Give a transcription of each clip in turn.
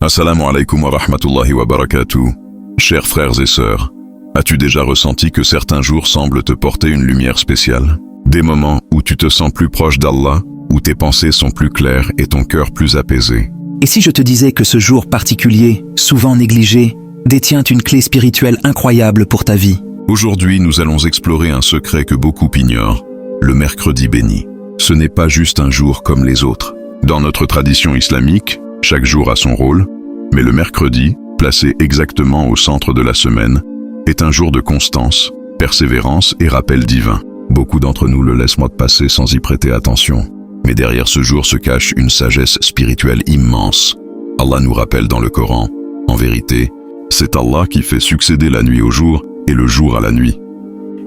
Assalamu alaikum wa rahmatullahi wa barakatuh. Chers frères et sœurs, as-tu déjà ressenti que certains jours semblent te porter une lumière spéciale? Des moments où tu te sens plus proche d'Allah, où tes pensées sont plus claires et ton cœur plus apaisé. Et si je te disais que ce jour particulier, souvent négligé, détient une clé spirituelle incroyable pour ta vie? Aujourd'hui, nous allons explorer un secret que beaucoup ignorent, le mercredi béni. Ce n'est pas juste un jour comme les autres. Dans notre tradition islamique, chaque jour a son rôle, mais le mercredi, placé exactement au centre de la semaine, est un jour de constance, persévérance et rappel divin. Beaucoup d'entre nous le laissent mode passer sans y prêter attention. Mais derrière ce jour se cache une sagesse spirituelle immense. Allah nous rappelle dans le Coran, en vérité, c'est Allah qui fait succéder la nuit au jour et le jour à la nuit.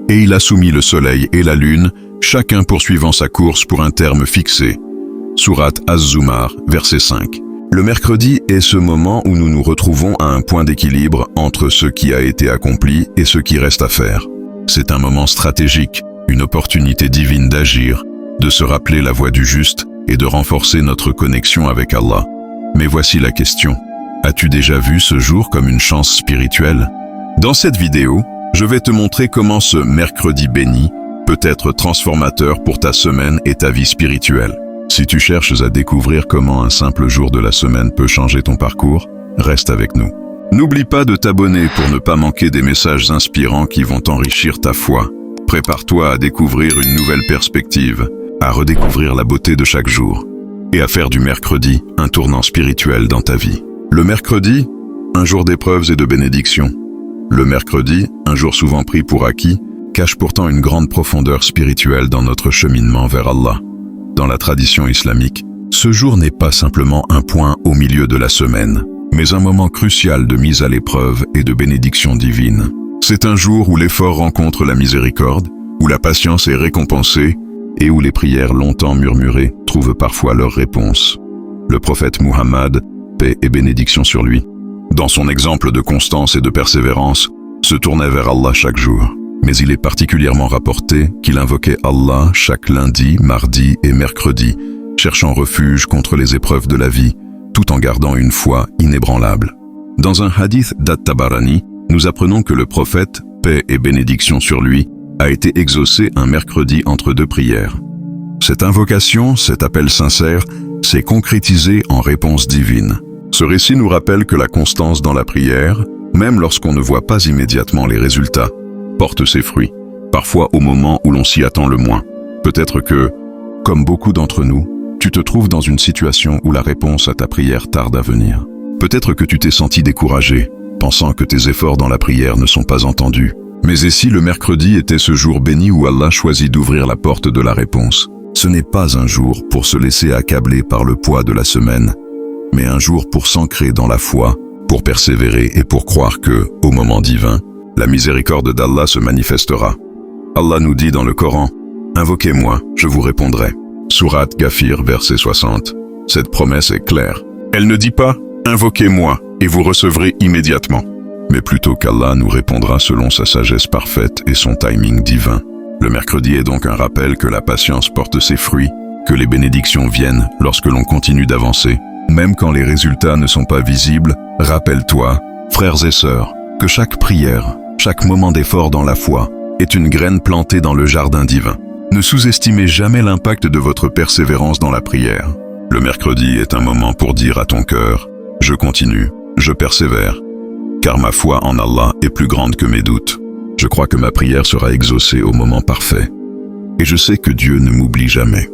Et il a soumis le soleil et la lune, chacun poursuivant sa course pour un terme fixé. Sourate Az-Zumar, verset 5. Le mercredi est ce moment où nous nous retrouvons à un point d'équilibre entre ce qui a été accompli et ce qui reste à faire. C'est un moment stratégique, une opportunité divine d'agir, de se rappeler la voie du juste et de renforcer notre connexion avec Allah. Mais voici la question. As-tu déjà vu ce jour comme une chance spirituelle? Dans cette vidéo, je vais te montrer comment ce mercredi béni peut être transformateur pour ta semaine et ta vie spirituelle. Si tu cherches à découvrir comment un simple jour de la semaine peut changer ton parcours, reste avec nous. N'oublie pas de t'abonner pour ne pas manquer des messages inspirants qui vont enrichir ta foi. Prépare-toi à découvrir une nouvelle perspective, à redécouvrir la beauté de chaque jour et à faire du mercredi un tournant spirituel dans ta vie. Le mercredi, un jour d'épreuves et de bénédictions. Le mercredi, un jour souvent pris pour acquis, cache pourtant une grande profondeur spirituelle dans notre cheminement vers Allah. Dans la tradition islamique, ce jour n'est pas simplement un point au milieu de la semaine, mais un moment crucial de mise à l'épreuve et de bénédiction divine. C'est un jour où l'effort rencontre la miséricorde, où la patience est récompensée et où les prières longtemps murmurées trouvent parfois leur réponse. Le prophète Muhammad, paix et bénédiction sur lui, dans son exemple de constance et de persévérance, se tournait vers Allah chaque jour. Mais il est particulièrement rapporté qu'il invoquait Allah chaque lundi, mardi et mercredi, cherchant refuge contre les épreuves de la vie, tout en gardant une foi inébranlable. Dans un hadith d'At-Tabarani, nous apprenons que le prophète, paix et bénédiction sur lui, a été exaucé un mercredi entre deux prières. Cette invocation, cet appel sincère, s'est concrétisé en réponse divine. Ce récit nous rappelle que la constance dans la prière, même lorsqu'on ne voit pas immédiatement les résultats, porte ses fruits, parfois au moment où l'on s'y attend le moins. Peut-être que, comme beaucoup d'entre nous, tu te trouves dans une situation où la réponse à ta prière tarde à venir. Peut-être que tu t'es senti découragé, pensant que tes efforts dans la prière ne sont pas entendus. Mais et si le mercredi était ce jour béni où Allah choisit d'ouvrir la porte de la réponse? Ce n'est pas un jour pour se laisser accabler par le poids de la semaine, mais un jour pour s'ancrer dans la foi, pour persévérer et pour croire que, au moment divin, la miséricorde d'Allah se manifestera. Allah nous dit dans le Coran, « Invoquez-moi, je vous répondrai ». Sourate Ghafir, verset 60. Cette promesse est claire. Elle ne dit pas « Invoquez-moi et vous recevrez immédiatement », mais plutôt qu'Allah nous répondra selon sa sagesse parfaite et son timing divin. Le mercredi est donc un rappel que la patience porte ses fruits, que les bénédictions viennent lorsque l'on continue d'avancer. Même quand les résultats ne sont pas visibles, rappelle-toi, frères et sœurs, que chaque prière, chaque moment d'effort dans la foi, est une graine plantée dans le jardin divin. Ne sous-estimez jamais l'impact de votre persévérance dans la prière. Le mercredi est un moment pour dire à ton cœur, « Je continue, je persévère, car ma foi en Allah est plus grande que mes doutes. Je crois que ma prière sera exaucée au moment parfait. Et je sais que Dieu ne m'oublie jamais. »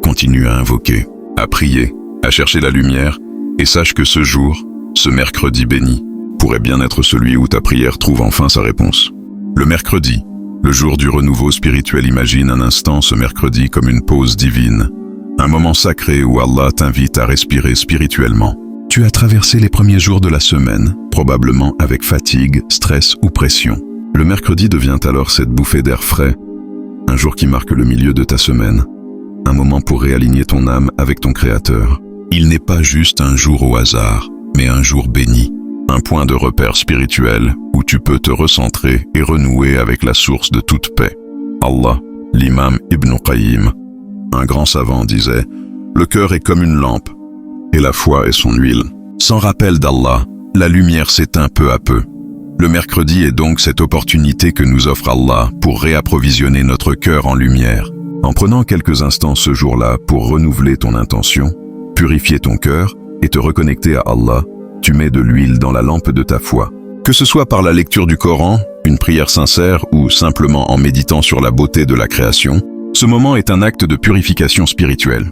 Continue à invoquer, à prier, à chercher la lumière, et sache que ce jour, ce mercredi béni, pourrait bien être celui où ta prière trouve enfin sa réponse. Le mercredi, le jour du renouveau spirituel, imagine un instant ce mercredi comme une pause divine, un moment sacré où Allah t'invite à respirer spirituellement. Tu as traversé les premiers jours de la semaine, probablement avec fatigue, stress ou pression. Le mercredi devient alors cette bouffée d'air frais, un jour qui marque le milieu de ta semaine, un moment pour réaligner ton âme avec ton Créateur. Il n'est pas juste un jour au hasard, mais un jour béni, un point de repère spirituel où tu peux te recentrer et renouer avec la source de toute paix. Allah, l'imam Ibn Qayyim, un grand savant, disait « Le cœur est comme une lampe, et la foi est son huile. Sans rappel d'Allah, la lumière s'éteint peu à peu. Le mercredi est donc cette opportunité que nous offre Allah pour réapprovisionner notre cœur en lumière. En prenant quelques instants ce jour-là pour renouveler ton intention, purifier ton cœur et te reconnecter à Allah, tu mets de l'huile dans la lampe de ta foi. Que ce soit par la lecture du Coran, une prière sincère ou simplement en méditant sur la beauté de la création, ce moment est un acte de purification spirituelle.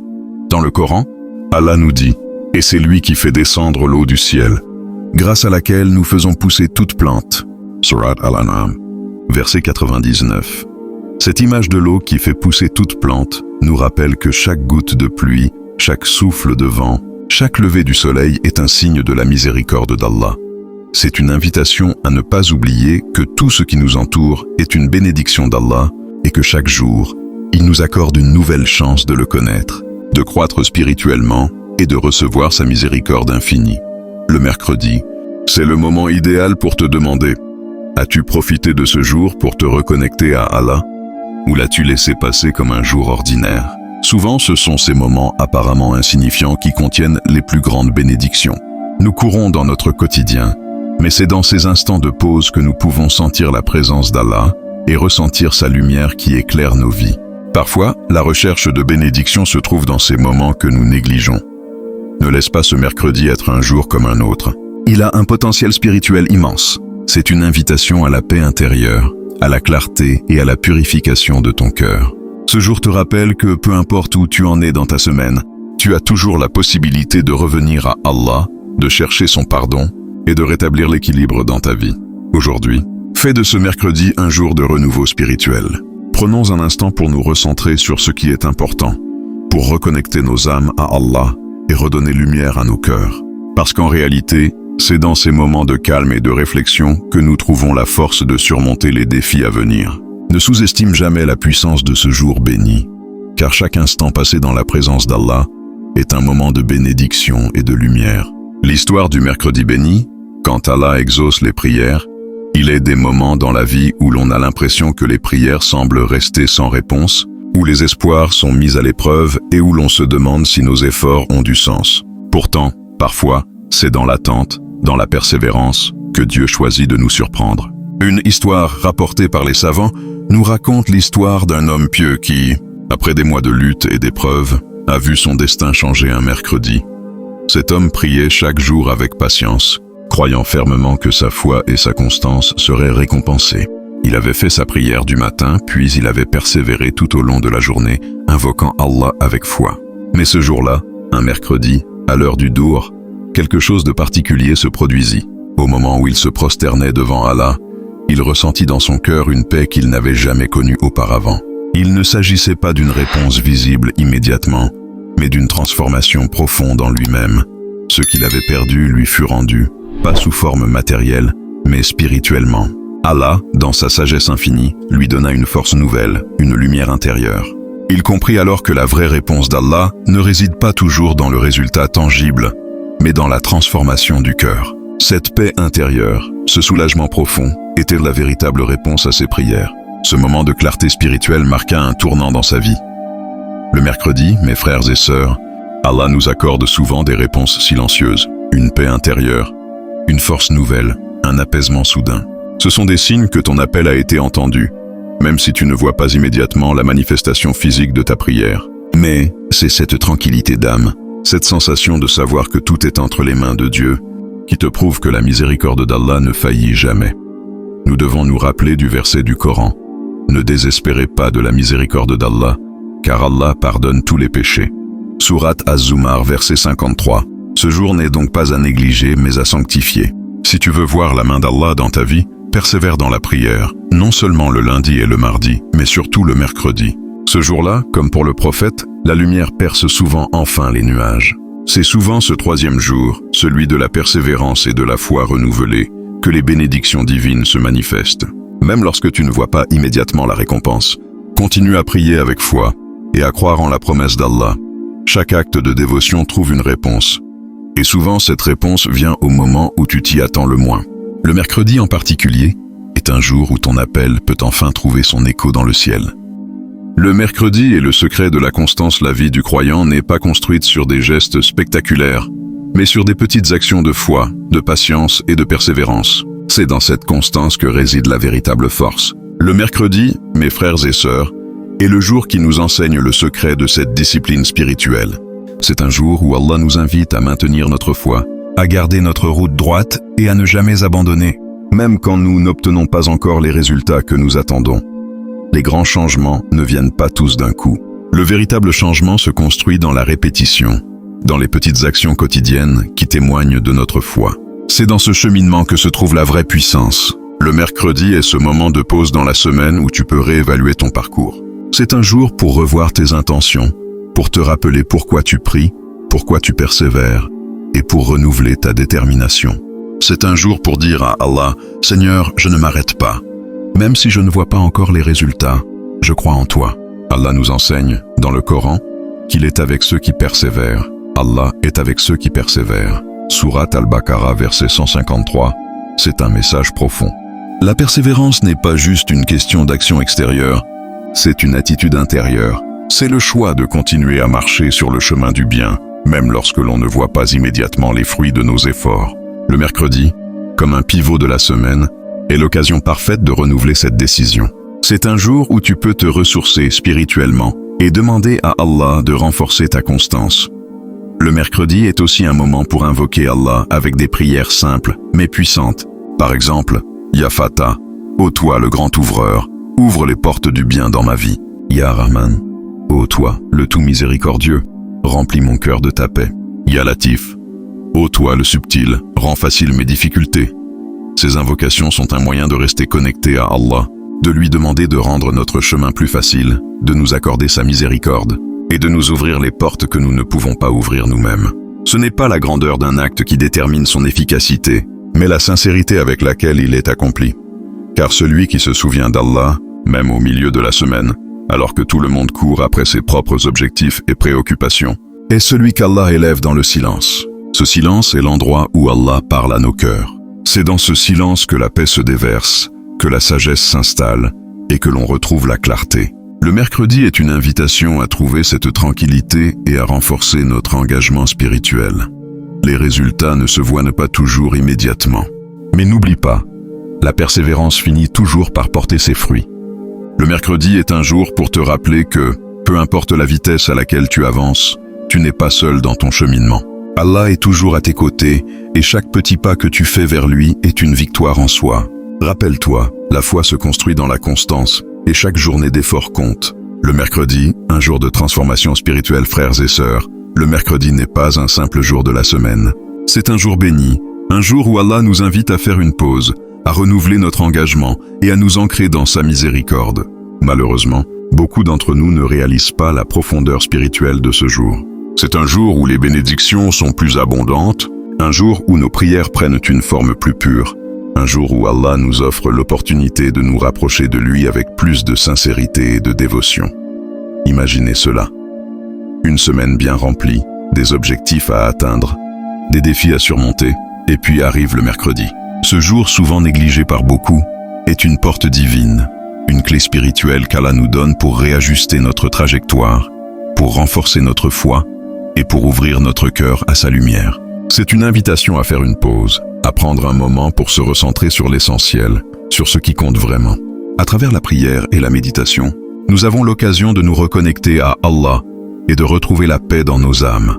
Dans le Coran, Allah nous dit « Et c'est lui qui fait descendre l'eau du ciel, grâce à laquelle nous faisons pousser toute plante. » Surat Al-An'am, verset 99. Cette image de l'eau qui fait pousser toute plante nous rappelle que chaque goutte de pluie, chaque souffle de vent, chaque lever du soleil est un signe de la miséricorde d'Allah. C'est une invitation à ne pas oublier que tout ce qui nous entoure est une bénédiction d'Allah et que chaque jour, il nous accorde une nouvelle chance de le connaître, de croître spirituellement et de recevoir sa miséricorde infinie. Le mercredi, c'est le moment idéal pour te demander « As-tu profité de ce jour pour te reconnecter à Allah ? Ou l'as-tu laissé passer comme un jour ordinaire ?» Souvent, ce sont ces moments apparemment insignifiants qui contiennent les plus grandes bénédictions. Nous courons dans notre quotidien, mais c'est dans ces instants de pause que nous pouvons sentir la présence d'Allah et ressentir sa lumière qui éclaire nos vies. Parfois, la recherche de bénédictions se trouve dans ces moments que nous négligeons. Ne laisse pas ce mercredi être un jour comme un autre. Il a un potentiel spirituel immense. C'est une invitation à la paix intérieure, à la clarté et à la purification de ton cœur. Ce jour te rappelle que peu importe où tu en es dans ta semaine, tu as toujours la possibilité de revenir à Allah, de chercher son pardon et de rétablir l'équilibre dans ta vie. Aujourd'hui, fais de ce mercredi un jour de renouveau spirituel. Prenons un instant pour nous recentrer sur ce qui est important, pour reconnecter nos âmes à Allah et redonner lumière à nos cœurs. Parce qu'en réalité, c'est dans ces moments de calme et de réflexion que nous trouvons la force de surmonter les défis à venir. Ne sous-estime jamais la puissance de ce jour béni, car chaque instant passé dans la présence d'Allah est un moment de bénédiction et de lumière. L'histoire du mercredi béni, quand Allah exauce les prières, il est des moments dans la vie où l'on a l'impression que les prières semblent rester sans réponse, où les espoirs sont mis à l'épreuve et où l'on se demande si nos efforts ont du sens. Pourtant, parfois, c'est dans l'attente, dans la persévérance, que Dieu choisit de nous surprendre. Une histoire rapportée par les savants nous raconte l'histoire d'un homme pieux qui, après des mois de lutte et d'épreuves, a vu son destin changer un mercredi. Cet homme priait chaque jour avec patience, croyant fermement que sa foi et sa constance seraient récompensées. Il avait fait sa prière du matin, puis il avait persévéré tout au long de la journée, invoquant Allah avec foi. Mais ce jour-là, un mercredi, à l'heure du dour, quelque chose de particulier se produisit. Au moment où il se prosternait devant Allah, il ressentit dans son cœur une paix qu'il n'avait jamais connue auparavant. Il ne s'agissait pas d'une réponse visible immédiatement, mais d'une transformation profonde en lui-même. Ce qu'il avait perdu lui fut rendu, pas sous forme matérielle, mais spirituellement. Allah, dans sa sagesse infinie, lui donna une force nouvelle, une lumière intérieure. Il comprit alors que la vraie réponse d'Allah ne réside pas toujours dans le résultat tangible, mais dans la transformation du cœur. Cette paix intérieure, ce soulagement profond, était la véritable réponse à ses prières. Ce moment de clarté spirituelle marqua un tournant dans sa vie. Le mercredi, mes frères et sœurs, Allah nous accorde souvent des réponses silencieuses, une paix intérieure, une force nouvelle, un apaisement soudain. Ce sont des signes que ton appel a été entendu, même si tu ne vois pas immédiatement la manifestation physique de ta prière. Mais c'est cette tranquillité d'âme, cette sensation de savoir que tout est entre les mains de Dieu, qui te prouve que la miséricorde d'Allah ne faillit jamais. Nous devons nous rappeler du verset du Coran. Ne désespérez pas de la miséricorde d'Allah, car Allah pardonne tous les péchés. Surat Az-Zumar, verset 53. Ce jour n'est donc pas à négliger, mais à sanctifier. Si tu veux voir la main d'Allah dans ta vie, persévère dans la prière, non seulement le lundi et le mardi, mais surtout le mercredi. Ce jour-là, comme pour le prophète, la lumière perce souvent enfin les nuages. C'est souvent ce troisième jour, celui de la persévérance et de la foi renouvelée, que les bénédictions divines se manifestent. Même lorsque tu ne vois pas immédiatement la récompense, continue à prier avec foi et à croire en la promesse d'Allah. Chaque acte de dévotion trouve une réponse. Et souvent, cette réponse vient au moment où tu t'y attends le moins. Le mercredi en particulier est un jour où ton appel peut enfin trouver son écho dans le ciel. Le mercredi est le secret de la constance. La vie du croyant n'est pas construite sur des gestes spectaculaires, mais sur des petites actions de foi, de patience et de persévérance. C'est dans cette constance que réside la véritable force. Le mercredi, mes frères et sœurs, est le jour qui nous enseigne le secret de cette discipline spirituelle. C'est un jour où Allah nous invite à maintenir notre foi, à garder notre route droite et à ne jamais abandonner, même quand nous n'obtenons pas encore les résultats que nous attendons. Les grands changements ne viennent pas tous d'un coup. Le véritable changement se construit dans la répétition, dans les petites actions quotidiennes qui témoignent de notre foi. C'est dans ce cheminement que se trouve la vraie puissance. Le mercredi est ce moment de pause dans la semaine où tu peux réévaluer ton parcours. C'est un jour pour revoir tes intentions, pour te rappeler pourquoi tu pries, pourquoi tu persévères, et pour renouveler ta détermination. C'est un jour pour dire à Allah, « Seigneur, je ne m'arrête pas. Même si je ne vois pas encore les résultats, je crois en toi. » Allah nous enseigne, dans le Coran, qu'il est avec ceux qui persévèrent. Allah est avec ceux qui persévèrent. Sourate Al-Baqarah, verset 153, c'est un message profond. La persévérance n'est pas juste une question d'action extérieure, c'est une attitude intérieure. C'est le choix de continuer à marcher sur le chemin du bien, même lorsque l'on ne voit pas immédiatement les fruits de nos efforts. Le mercredi, comme un pivot de la semaine, est l'occasion parfaite de renouveler cette décision. C'est un jour où tu peux te ressourcer spirituellement et demander à Allah de renforcer ta constance. Le mercredi est aussi un moment pour invoquer Allah avec des prières simples mais puissantes. Par exemple, Ya Fatah, ô toi le grand ouvreur, ouvre les portes du bien dans ma vie. Ya Rahman, ô toi le tout miséricordieux, remplis mon cœur de ta paix. Ya Latif, ô toi le subtil, rends facile mes difficultés. Ces invocations sont un moyen de rester connecté à Allah, de lui demander de rendre notre chemin plus facile, de nous accorder sa miséricorde, et de nous ouvrir les portes que nous ne pouvons pas ouvrir nous-mêmes. Ce n'est pas la grandeur d'un acte qui détermine son efficacité, mais la sincérité avec laquelle il est accompli. Car celui qui se souvient d'Allah, même au milieu de la semaine, alors que tout le monde court après ses propres objectifs et préoccupations, est celui qu'Allah élève dans le silence. Ce silence est l'endroit où Allah parle à nos cœurs. C'est dans ce silence que la paix se déverse, que la sagesse s'installe et que l'on retrouve la clarté. Le mercredi est une invitation à trouver cette tranquillité et à renforcer notre engagement spirituel. Les résultats ne se voient pas toujours immédiatement. Mais n'oublie pas, la persévérance finit toujours par porter ses fruits. Le mercredi est un jour pour te rappeler que, peu importe la vitesse à laquelle tu avances, tu n'es pas seul dans ton cheminement. Allah est toujours à tes côtés et chaque petit pas que tu fais vers lui est une victoire en soi. Rappelle-toi, la foi se construit dans la constance et chaque journée d'effort compte. Le mercredi, un jour de transformation spirituelle, frères et sœurs, le mercredi n'est pas un simple jour de la semaine. C'est un jour béni, un jour où Allah nous invite à faire une pause, à renouveler notre engagement et à nous ancrer dans sa miséricorde. Malheureusement, beaucoup d'entre nous ne réalisent pas la profondeur spirituelle de ce jour. C'est un jour où les bénédictions sont plus abondantes, un jour où nos prières prennent une forme plus pure, un jour où Allah nous offre l'opportunité de nous rapprocher de lui avec plus de sincérité et de dévotion. Imaginez cela. Une semaine bien remplie, des objectifs à atteindre, des défis à surmonter, et puis arrive le mercredi. Ce jour, souvent négligé par beaucoup, est une porte divine, une clé spirituelle qu'Allah nous donne pour réajuster notre trajectoire, pour renforcer notre foi et pour ouvrir notre cœur à sa lumière. C'est une invitation à faire une pause, à prendre un moment pour se recentrer sur l'essentiel, sur ce qui compte vraiment. À travers la prière et la méditation, nous avons l'occasion de nous reconnecter à Allah et de retrouver la paix dans nos âmes.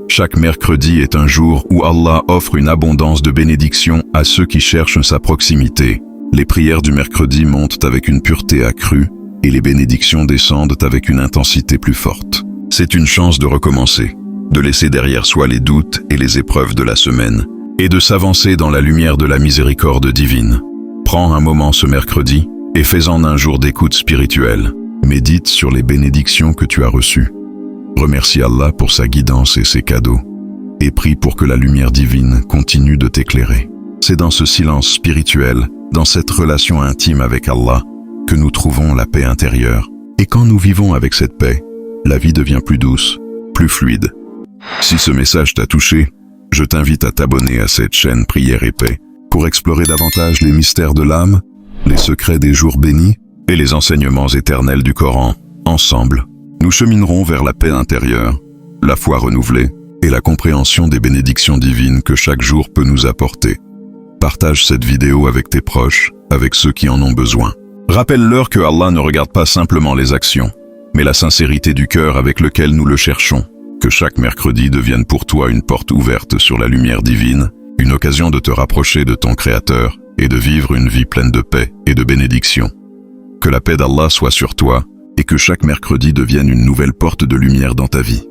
Chaque mercredi est un jour où Allah offre une abondance de bénédictions à ceux qui cherchent sa proximité. Les prières du mercredi montent avec une pureté accrue et les bénédictions descendent avec une intensité plus forte. C'est une chance de recommencer, de laisser derrière soi les doutes et les épreuves de la semaine et de s'avancer dans la lumière de la miséricorde divine. Prends un moment ce mercredi et fais-en un jour d'écoute spirituelle. Médite sur les bénédictions que tu as reçues. Remercie Allah pour sa guidance et ses cadeaux et prie pour que la lumière divine continue de t'éclairer. C'est dans ce silence spirituel, dans cette relation intime avec Allah, que nous trouvons la paix intérieure. Et quand nous vivons avec cette paix, la vie devient plus douce, plus fluide. Si ce message t'a touché, je t'invite à t'abonner à cette chaîne Prière et Paix pour explorer davantage les mystères de l'âme, les secrets des jours bénis et les enseignements éternels du Coran. Ensemble, nous cheminerons vers la paix intérieure, la foi renouvelée et la compréhension des bénédictions divines que chaque jour peut nous apporter. Partage cette vidéo avec tes proches, avec ceux qui en ont besoin. Rappelle-leur que Allah ne regarde pas simplement les actions, mais la sincérité du cœur avec lequel nous le cherchons. Que chaque mercredi devienne pour toi une porte ouverte sur la lumière divine, une occasion de te rapprocher de ton Créateur et de vivre une vie pleine de paix et de bénédictions. Que la paix d'Allah soit sur toi et que chaque mercredi devienne une nouvelle porte de lumière dans ta vie.